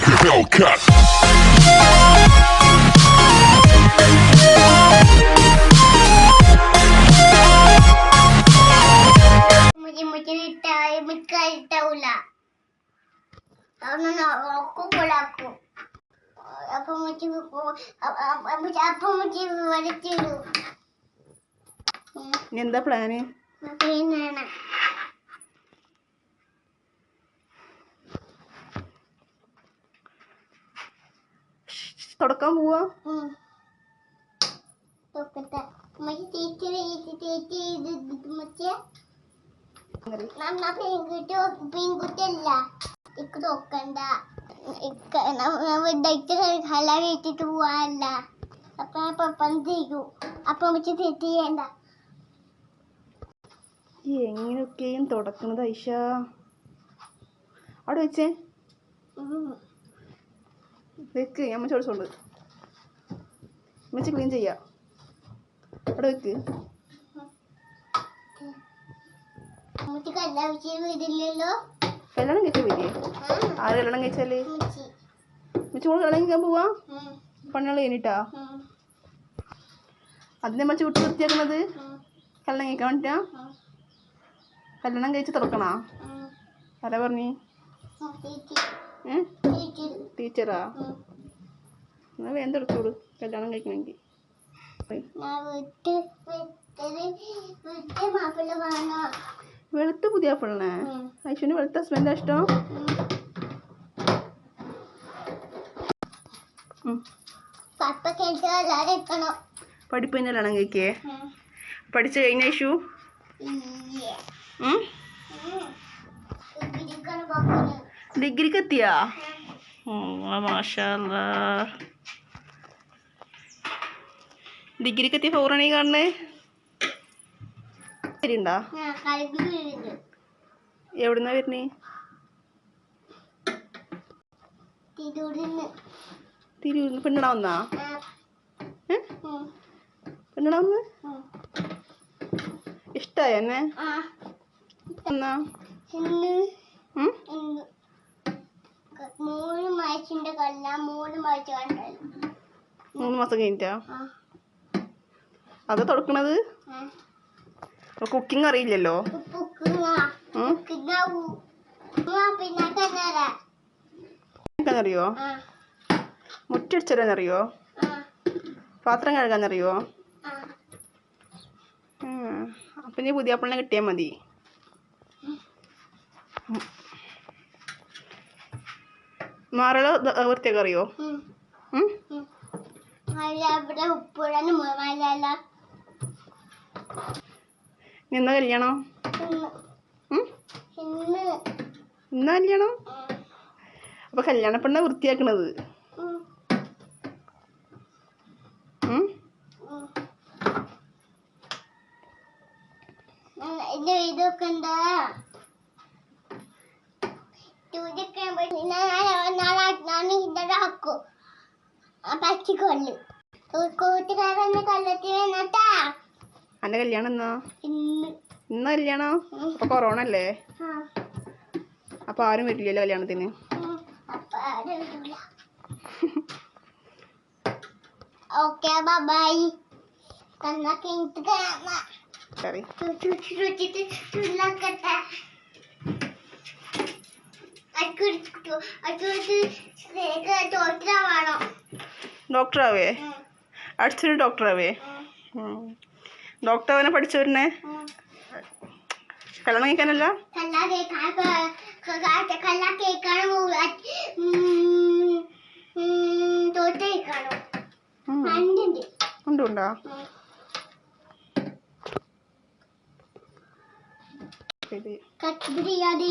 like a Hellcat. मुझे मिठा उला आपको बोलाको अब मुझे वरचिरू എന്താ പ്ലാന്? പിന്നെ തുടക്കാൻ പോവാ. തൊക്കട്ടെ മറ്റേ പെൺകുട്ടിയല്ല ഇക്ക് തൊക്കണ്ട ഹല കേട്ടിട്ട് പോവാല്ല അപ്പൊ പപ്പം ചെയ്യൂ അപ്പൊ വെച്ച് തെറ്റ് ചെയ്യണ്ട. എങ്ങനെയൊക്കെയും തുടക്കണത് ഐഷ? അവിടെ വെച്ചേ വെക്ക്, ഞാൻ ചോദിച്ചോണ്ട് വെച്ച് ക്ലീൻ ചെയ്യാം. അവിടെ വെക്ക്. വീടില്ലല്ലോ കല്യാണം കഴിച്ചാൽ വരില്ലേ? ആര് കല്യാണം കഴിച്ചാല് വെച്ച് കൂടെ കല്യാണം കഴിക്കാൻ പോവാ? പണികൾ കഴിഞ്ഞിട്ടാ അതിനെ മച്ച വിട്ട് വൃത്തിയാക്കുന്നത്? കല്യാണം കഴിക്കാൻ വേണ്ടിട്ടാ? കല്യാണം കഴിച്ച് തുറക്കണാ? ആരാ പറഞ്ഞേ? ടീച്ചറാ? എന്നാൽ വേഗം തുറച്ചോളൂ കല്യാണം കഴിക്കണമെങ്കിൽ. വെളുത്ത പുതിയ പിള്ളേ? ഐശുവിന് വെളുത്ത ഹസ്ബൻഡാ ഇഷ്ടം? പഠിപ്പ് തന്നെ കല്യാണം കഴിക്കേ? പഠിച്ചു കഴിഞ്ഞ ഐശു? ഡിഗ്രിക്ക് എത്തിയാ? മാഷാ അല്ലാ. ഡിഗ്രിക്ക് എത്തിയ ഫോറാണീ കാണണേ? ശരിണ്ടാ? എവിടുന്നാ വരുന്നേ? തിരൂരിന്ന്. പെണ്ണിടാ വന്നാ? പെണ്ണിടാ വന്ന്? ഇഷ്ടായ എന്നെ? എന്നാ 3 മാസം കഴിഞ്ഞിട്ടാ അത് തുടക്കണത്? കുക്കിംഗ് അറിയില്ലല്ലോ. അറിയോ? മുറ്റടിച്ചറിയാന്നറിയോ? പാത്രം കഴുകാന്നറിയോ? അപ്പൊ നീ പുതിയ പിള്ളനെ കിട്ടിയാൽ മതി. മാറള് വൃത്തിയൊക്കെ അറിയോ? എന്നാ കല്യാണം? എന്നാ കല്യാണം? അപ്പൊ കല്യാണ പെണ്ണ വൃത്തിയാക്കണത്? ഇതൊക്കെ എന്താ പച്ചക്കൊള്ളു കൂട്ടുകാരന്റെ കൊല്ലത്തിൽ വന്നിട്ടാ. അന്റെ കല്യാണം എന്നാ? ഇന്ന് കല്യാണം? അപ്പൊ കൊറോണ അല്ലേ? അപ്പൊ ആരും വരില്ലല്ലോ കല്യാണത്തിന്? Okay bye. ഡോക്ടറാവേ? അടുത്തൊരു ഡോക്ടറാവേ? ഡോക്ടർ അവനെ പഠിച്ചവരനെ കല്യാണം കഴിക്കാനല്ല? ഉണ്ടോ? കട്ട് ബിരിയാണി